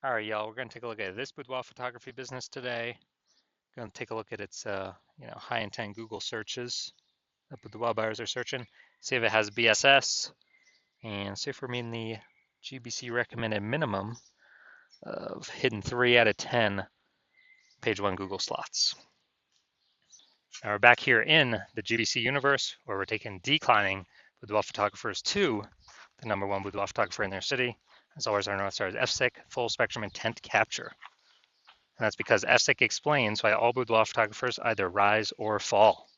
All right, y'all, we're going to take a look at this boudoir photography business today. Going to take a look at its, high intent Google searches that boudoir buyers are searching. See if it has BSS and see if we're meeting the GBC recommended minimum of hitting 3 out of 10 page one Google slots. Now we're back here in the GBC universe where we're taking declining boudoir photographers to the number one boudoir photographer in their city. As always, our North Star is FSIC, full spectrum intent capture. And that's because FSIC explains why all boudoir photographers either rise or fall.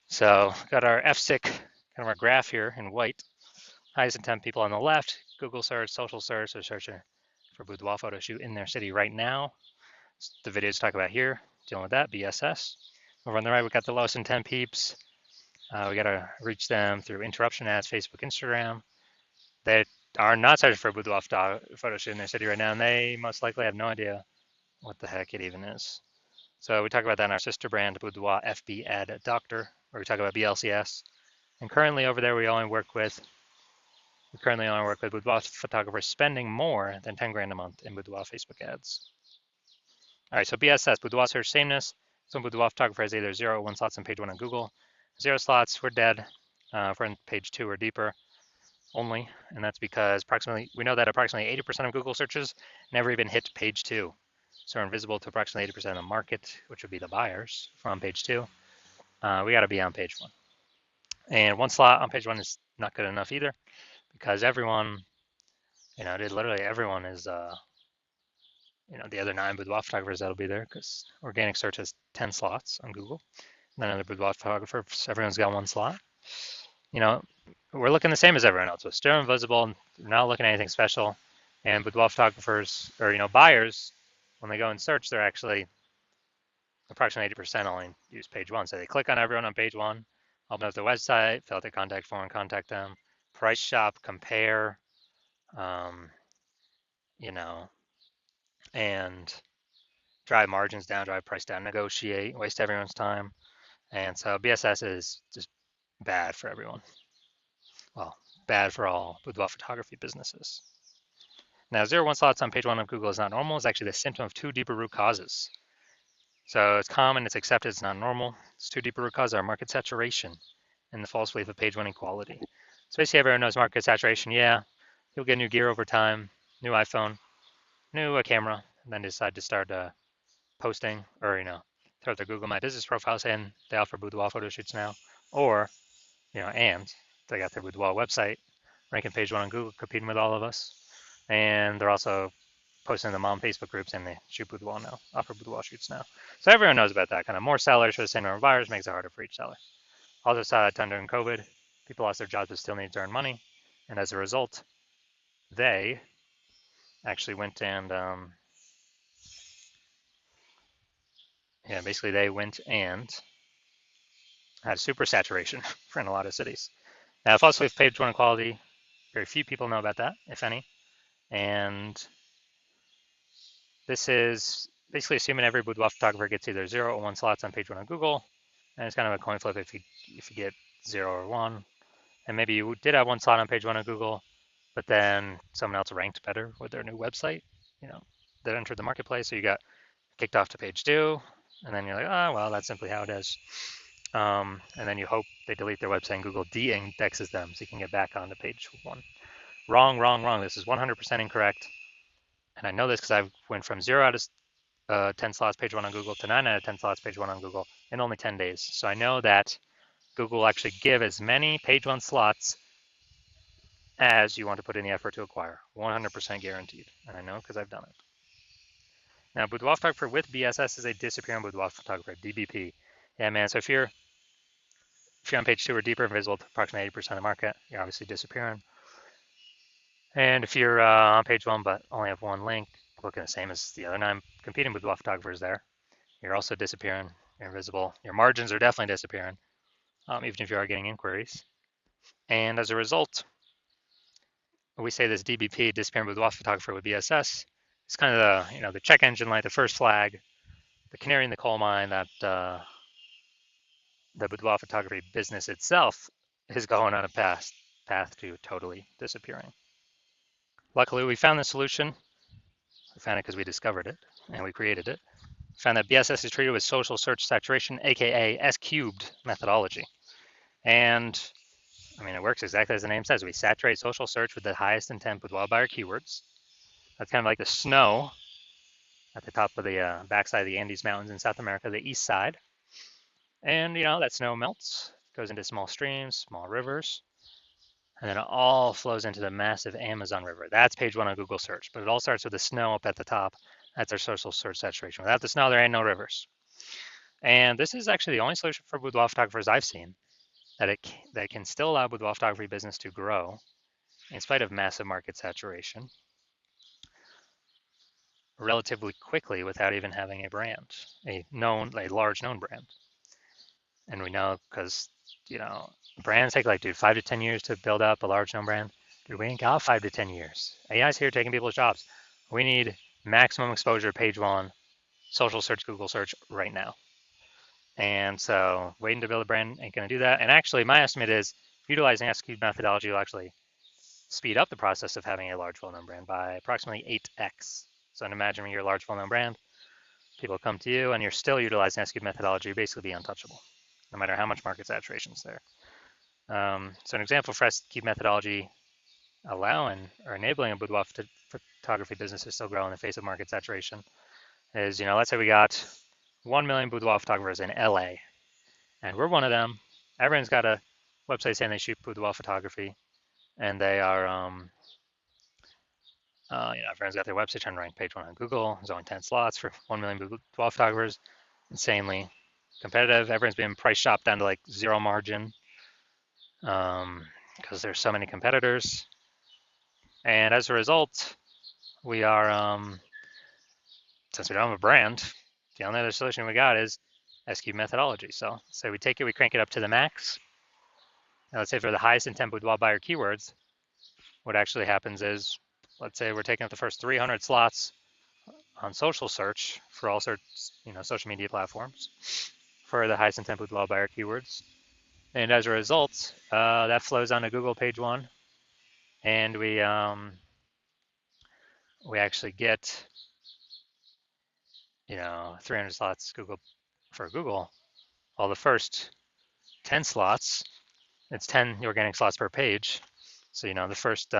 So got our FSIC, kind of our graph here in white. Highest intent people on the left, Google search, social search, they're searching for boudoir photo shoot in their city right now. The videos talk about here, dealing with that, BSS. Over on the right, we got the lowest intent peeps. We got to reach them through interruption ads, Facebook, Instagram. They are not searching for boudoir photo shoot in their city right now, and they most likely have no idea what the heck it even is. So we talk about that in our sister brand, Boudoir FB Ad Doctor, where we talk about BLCS. And currently over there, we currently only work with boudoir photographers spending more than 10 grand a month in boudoir Facebook ads. All right, so BSS, boudoir search sameness. So boudoir photographer has either 0 or 1 slots on page 1 on Google. 0 slots, we're dead. If we're in page 2 or deeper only, and that's because we know that approximately 80% of Google searches never even hit page 2. So we're invisible to approximately 80% of the market, which would be the buyers from page 2. We got to be on page 1. And 1 slot on page 1 is not good enough either, because everyone, literally everyone is, the other 9 boudoir photographers that'll be there, because organic search has 10 slots on Google. None of the boudoir photographers, everyone's got 1 slot. We're looking the same as everyone else. We're still invisible, not looking at anything special. And boudoir photographers, or buyers, when they go and search, they're actually approximately 80% only use page 1. So they click on everyone on page 1, open up the website, fill out their contact form, contact them, price shop, compare, and drive margins down, drive price down, negotiate, waste everyone's time. And so BSS is just bad for everyone. Well, bad for all boudoir photography businesses. Now, 0-1 slots on page 1 of Google is not normal. It's actually the symptom of 2 deeper root causes. So it's common, it's accepted, it's not normal. It's 2 deeper root causes are market saturation and the false belief of page 1 equality. So basically everyone knows market saturation. Yeah, you'll get new gear over time, new iPhone, new camera, and then decide to start posting or, throw up their Google My Business profile saying they offer boudoir photo shoots now. Or, and they got their boudoir website, ranking page 1 on Google, competing with all of us. And they're also posting them on Facebook groups and they shoot boudoir now, offer boudoir shoots now. So everyone knows about that. Kind of more sellers for the same number of buyers makes it harder for each seller. Also saw that time during COVID, people lost their jobs but still need to earn money. And as a result, they actually went and, they went and had super saturation in a lot of cities. Now, false belief page 1 equality, very few people know about that, if any. And this is basically assuming every boudoir photographer gets either 0 or 1 slots on page 1 on Google. And it's kind of a coin flip if you get 0 or 1. And maybe you did have 1 slot on page 1 on Google, but then someone else ranked better with their new website, that entered the marketplace. So you got kicked off to page 2, and then you're like, oh, well, that's simply how it is. And then you hope they delete their website and Google de-indexes them so you can get back onto page 1. Wrong, wrong, wrong. This is 100% incorrect. And I know this because I went from 0 out of 10 slots page 1 on Google to 9 out of 10 slots page 1 on Google in only 10 days. So I know that Google will actually give as many page 1 slots as you want to put in the effort to acquire. 100% guaranteed. And I know because I've done it. Now, boudoir photographer with BSS is a disappearing boudoir photographer, DBP. Yeah, man. So if you're on page 2 or deeper, invisible to approximately 80% of the market, you're obviously disappearing. And if you're on page 1 but only have 1 link, looking the same as the other 9 competing boudoir photographers there, you're also disappearing. You're invisible. Your margins are definitely disappearing, even if you are getting inquiries. And as a result, we say this DBP, disappearing boudoir photographer with BSS, it's kind of the check engine light, the first flag, the canary in the coal mine that the boudoir photography business itself is going on a path to totally disappearing. Luckily, we found the solution. We found it because we discovered it and we created it. We found that BSS is treated with social search saturation, aka S cubed methodology. And I mean, it works exactly as the name says. We saturate social search with the highest intent boudoir buyer keywords. That's kind of like the snow at the top of the backside of the Andes Mountains in South America, the east side. And, that snow melts, goes into small streams, small rivers, and then it all flows into the massive Amazon River. That's page one on Google search, but it all starts with the snow up at the top. That's our social search saturation. Without the snow, there ain't no rivers. And this is actually the only solution for boudoir photographers I've seen that can still allow boudoir photography business to grow in spite of massive market saturation relatively quickly without even having a brand, a large known brand. And we know because, brands take 5 to 10 years to build up a large known brand. Dude, we ain't got 5 to 10 years. AI's here taking people's jobs. We need maximum exposure, page one, social search, Google search right now. And so waiting to build a brand ain't going to do that. And actually, my estimate is utilizing S-cubed methodology will actually speed up the process of having a large, well-known brand by approximately 8x. So imagine you're a large, well-known brand, people come to you, and you're still utilizing S-cubed methodology, you basically be untouchable, no matter how much market saturation is there. So an example for S-cubed methodology allowing or enabling a boudoir photography business to still grow in the face of market saturation is, let's say we got 1 million boudoir photographers in LA, and we're one of them. Everyone's got a website saying they shoot boudoir photography, and they are, everyone's got their website trying to rank page one on Google. There's only 10 slots for 1 million boudoir photographers. Insanely competitive. Everyone's being price shopped down to zero margin because there's so many competitors. And as a result, we are, since we don't have a brand, the only other solution we got is S-cubed methodology. So say we take it, we crank it up to the max. And let's say for the highest intent boudoir buyer keywords, what actually happens is, let's say we're taking up the first 300 slots on social search for all sorts, social media platforms for the highest intent boudoir buyer keywords. And as a result, that flows onto Google page one, and we actually get 300 slots for Google. Well, the first 10 slots, it's 10 organic slots per page. So the first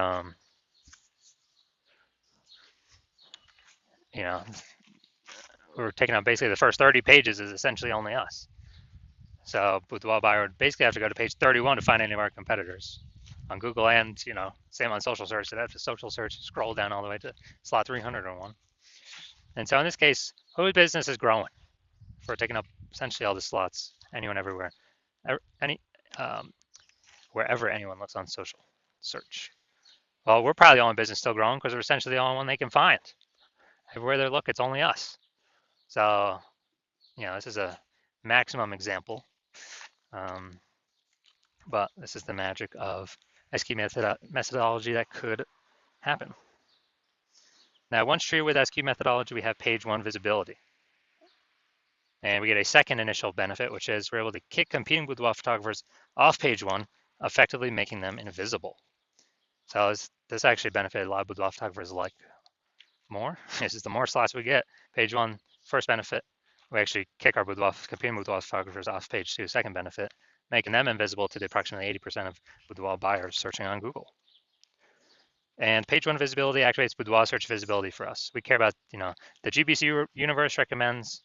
we're taking up basically the first 30 pages is essentially only us. So boudoir buyer would basically have to go to page 31 to find any of our competitors on Google, and same on social search. They'd have to social search, scroll down all the way to slot 301. And so in this case, whose business is growing? If we're taking up essentially all the slots, anyone, everywhere, wherever anyone looks on social search. Well, we're probably the only business still growing because we're essentially the only one they can find. Everywhere they look, it's only us. So, this is a maximum example, but this is the magic of S-cubed methodology that could happen. Now, once treated with S-cubed methodology, we have page one visibility. And we get a second initial benefit, which is we're able to kick competing boudoir photographers off page one, effectively making them invisible. So this actually benefited a lot of boudoir photographers like more. This is the more slots we get. Page one, first benefit, we actually kick our competing boudoir photographers off page two, second benefit, making them invisible to the approximately 80% of boudoir buyers searching on Google. And page one visibility activates boudoir search visibility for us. We care about, the GBC universe recommends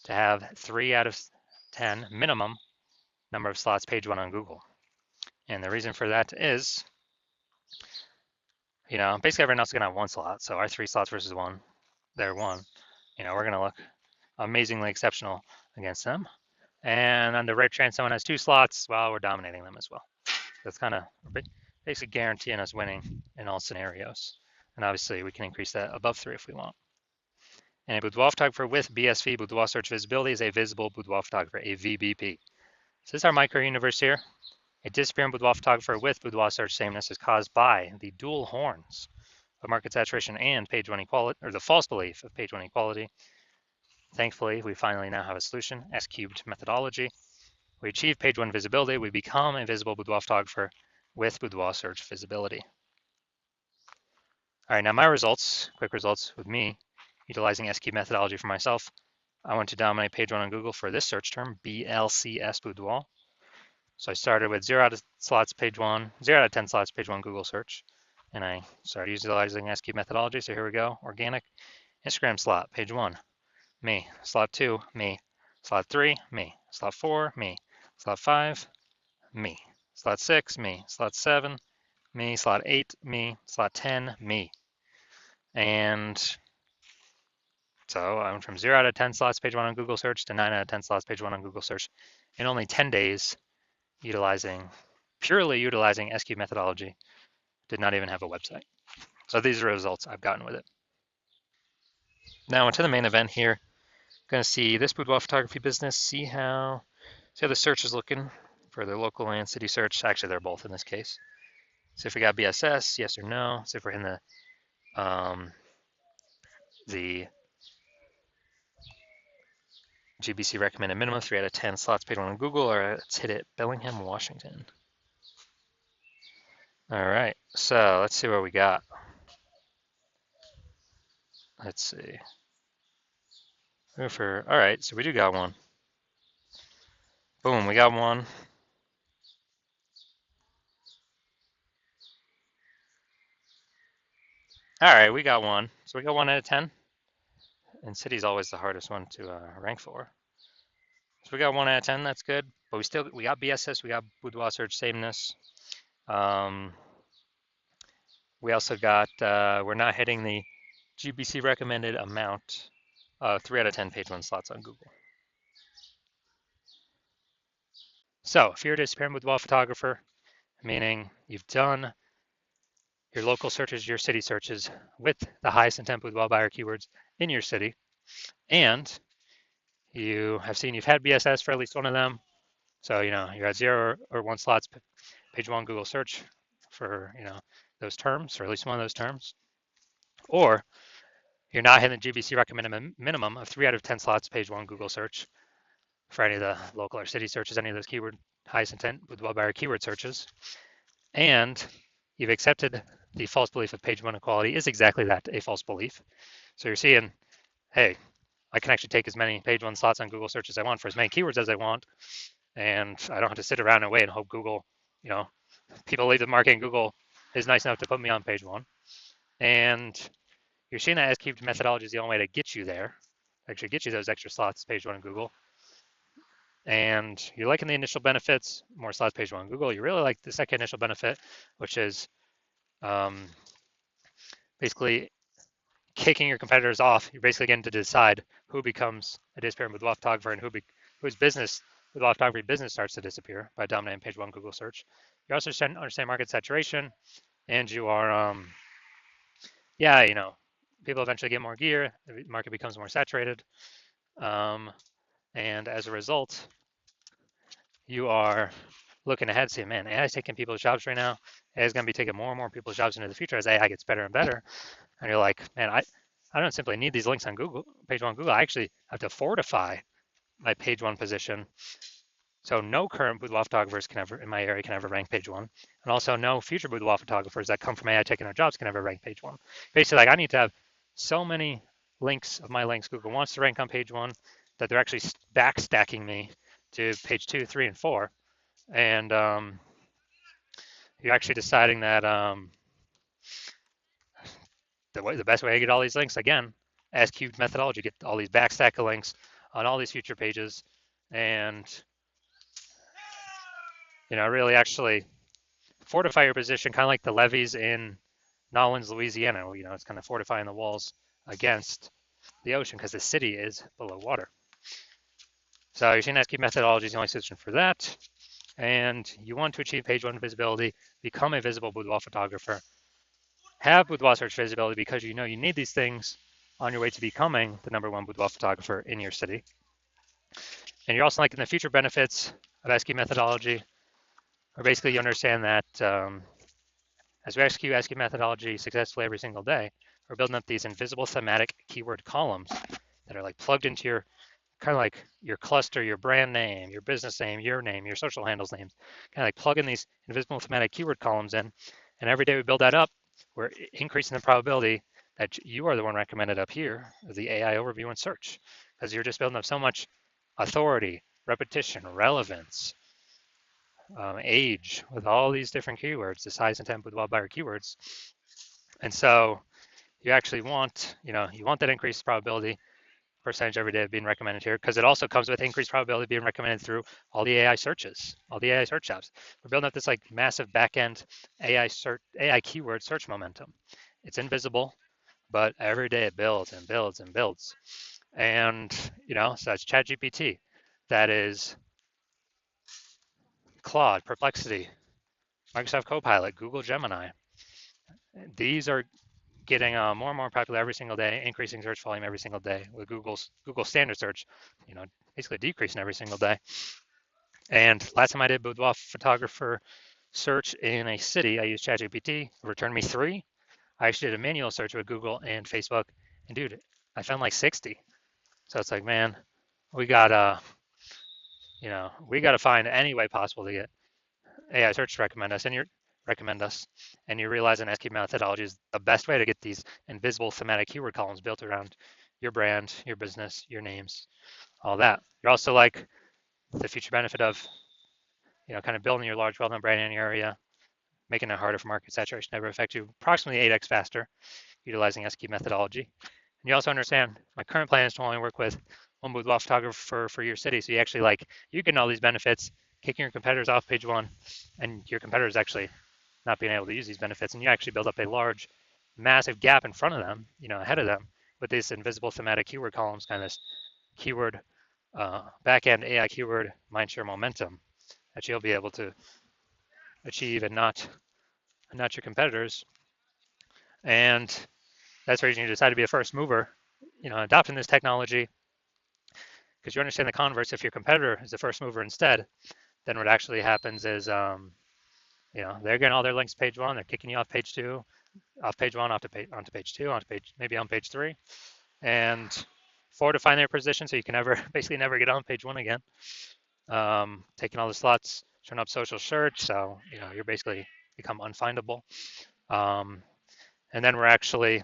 to have 3 out of 10 minimum number of slots page one on Google. And the reason for that is, basically everyone else is gonna have 1 slot. So our 3 slots versus 1, they're 1. We're gonna look amazingly exceptional against them. And on the rare chance someone has 2 slots, well, we're dominating them as well. That's kind of basically guaranteeing us winning in all scenarios. And obviously we can increase that above 3 if we want. And a boudoir photographer with BSV, boudoir search visibility, is a visible boudoir photographer, a VBP. So this is our micro universe here. A disappearing boudoir photographer with boudoir search sameness is caused by the dual horns of market saturation and page one equality, or the false belief of page one equality. Thankfully, we finally now have a solution, S-cubed methodology. We achieve page one visibility. We become a visible boudoir photographer with boudoir search visibility. All right, now my results, quick results with me. utilizing SQ methodology for myself, I want to dominate page one on Google for this search term, BLCS Boudoir. So I started with 0 out of slots page one, 0 out of 10 slots page one Google search, and I started utilizing SQ methodology. So here we go, organic. Instagram slot, page one, me. Slot two, me. Slot three, me. Slot four, me. Slot five, me. Slot six, me. Slot seven, me. Slot eight, me. Slot 10, me. And so I went from 0 out of 10 slots page one on Google search to 9 out of 10 slots page one on Google search in only 10 days, purely utilizing SQ methodology. Did not even have a website. So these are the results I've gotten with it. Now into the main event here. Going to see this boudoir photography business, see how the search is looking for the local and city search. Actually, they're both in this case. So if we got BSS, yes or no. So if we're in the GBC recommended minimum, 3 out of 10 slots page one on Google, or let's hit it, Bellingham, Washington. All right, so let's see what we got. Let's see. All right, so we do got one. Boom, we got one. All right, we got one. So we got 1 out of 10. And city's always the hardest one to rank for. So we got 1 out of 10, that's good. But we got BSS, we got boudoir search sameness. We also got, we're not hitting the GBC recommended amount of 3 out of 10 page one slots on Google. So if you're a disappearing boudoir photographer, meaning you've done your local searches, your city searches with the highest intent boudoir buyer keywords in your city, and you have seen you've had BSS for at least one of them. So, you're at 0 or 1 slots page one Google search for, those terms, or at least one of those terms. Or you're not hitting the GBC recommended minimum of 3 out of 10 slots page one Google search for any of the local or city searches, any of those keyword highest intent with buyer keyword searches. And you've accepted the false belief of page one equality is exactly that, a false belief. So you're seeing, hey, I can actually take as many page one slots on Google search as I want for as many keywords as I want. And I don't have to sit around and wait and hope Google, people leave the market and Google is nice enough to put me on page one. And you're seeing that S-cubed methodology is the only way to get you there, actually get you those extra slots page one in Google. And you're liking the initial benefits, more slots page one in Google. You really like the second initial benefit, which is basically kicking your competitors off. You're basically getting to decide who becomes a disappearing boudoir photographer and whose business boudoir photography business starts to disappear by dominating page one Google search. You also understand market saturation, and you are, people eventually get more gear, the market becomes more saturated, and as a result, you are looking ahead, saying, man, AI is taking people's jobs right now. AI is going to be taking more and more people's jobs into the future as AI gets better and better. And you're like, man, I don't simply need these links on Google, page one Google. I actually have to fortify my page one position. So no current boudoir photographers in my area can ever rank page one. And also no future boudoir photographers that come from AI taking their jobs can ever rank page one. Basically, I need to have so many links of my links Google wants to rank on page one that they're actually backstacking me to page 2, 3, and 4. And you're actually deciding that the best way to get all these links, again, S-cubed methodology, get all these backstack of links on all these future pages, and really actually fortify your position, kind of like the levees in Nolens, Louisiana. It's kind of fortifying the walls against the ocean because the city is below water. So you're seeing S-cubed methodology is the only solution for that. And you want to achieve page one visibility, become a visible boudoir photographer, have boudoir search visibility because you need these things on your way to becoming the #1 boudoir photographer in your city. And you're also liking the future benefits of SQ methodology, or basically you understand that as we execute SQ methodology successfully every single day, we're building up these invisible thematic keyword columns that are like plugged into your kind of like your cluster, your brand name, your business name, your social handles names, kind of like plugging these invisible thematic keyword columns in. And every day we build that up, we're increasing the probability that you are the one recommended up here, the AI overview and search, because you're just building up so much authority, repetition, relevance, age, with all these different keywords, the size, intent, boudoir buyer keywords. And so you actually want, you want that increased probability percentage every day of being recommended here, because it also comes with increased probability of being recommended through all the AI searches, all the AI search apps. We're building up this like massive backend AI keyword search momentum. It's invisible, but every day it builds and builds and builds. And, so that's ChatGPT. That is Claude, Perplexity, Microsoft Copilot, Google Gemini. These are getting more and more popular every single day, increasing search volume every single day, with Google standard search, basically decreasing every single day. And last time I did boudoir photographer search in a city, I used ChatGPT. It returned me 3. I actually did a manual search with Google and Facebook, and dude, I found like 60. So it's like, man, we gotta, we gotta find any way possible to get AI search to recommend us, and you realize an SQ methodology is the best way to get these invisible thematic keyword columns built around your brand, your business, your names, all that. You're also like the future benefit of, kind of building your large, well-known brand in your area, making it harder for market saturation to ever affect you approximately 8x faster, utilizing SQ methodology. And you also understand my current plan is to only work with one boudoir photographer for your city. So you actually you get all these benefits, kicking your competitors off page 1, and your competitors actually not being able to use these benefits, and you actually build up a large, massive gap in front of them, ahead of them, with these invisible thematic keyword columns, kind of this keyword backend AI keyword mindshare momentum that you'll be able to achieve, and not your competitors. And that's the reason you decide to be a first mover, adopting this technology, because you understand the converse. If your competitor is the first mover instead, then what actually happens is, they're getting all their links to page 1, they're kicking you off page 2, off page 1, onto page 2, maybe on page 3, and fortifying their position so you can basically never get on page 1 again. Taking all the slots, turn up social search, so you're basically become unfindable. And then we're actually,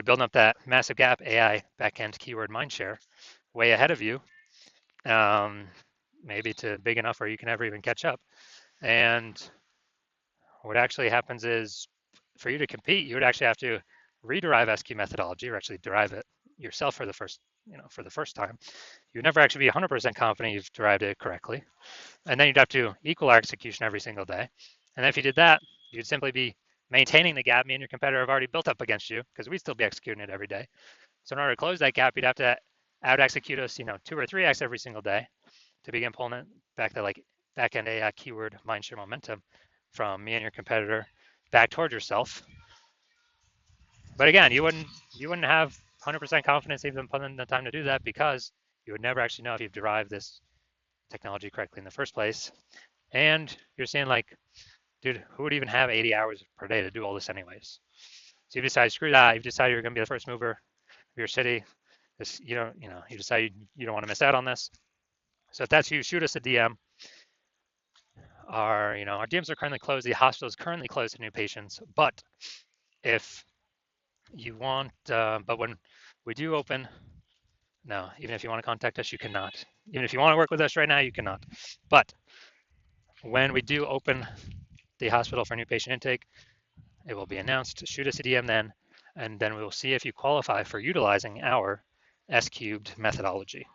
building up that massive gap AI backend keyword mindshare way ahead of you, maybe to big enough where you can never even catch up. And what actually happens is, for you to compete, you would actually have to rederive SQ methodology, or actually derive it yourself for the first time. You would never actually be 100% confident you've derived it correctly. And then you'd have to equal our execution every single day. And if you did that, you'd simply be maintaining the gap me and your competitor have already built up against you, because we'd still be executing it every day. So in order to close that gap, you'd have to out execute us, 2 or 3x every single day to begin pulling it back to back-end AI keyword mindshare momentum from me and your competitor back towards yourself. But again, you wouldn't have 100% confidence even putting the time to do that, because you would never actually know if you've derived this technology correctly in the first place. And you're saying dude, who would even have 80 hours per day to do all this anyways? So you decide, screw that. You've decided you're going to be the first mover of your city. You decide you don't want to miss out on this. So if that's you, shoot us a DM. Our DMs are currently closed. The hospital is currently closed to new patients. But if you want, but when we do open, no, even if you want to contact us, you cannot. Even if you want to work with us right now, you cannot. But when we do open the hospital for new patient intake, it will be announced. Shoot us a DM then, and then we will see if you qualify for utilizing our S-cubed methodology.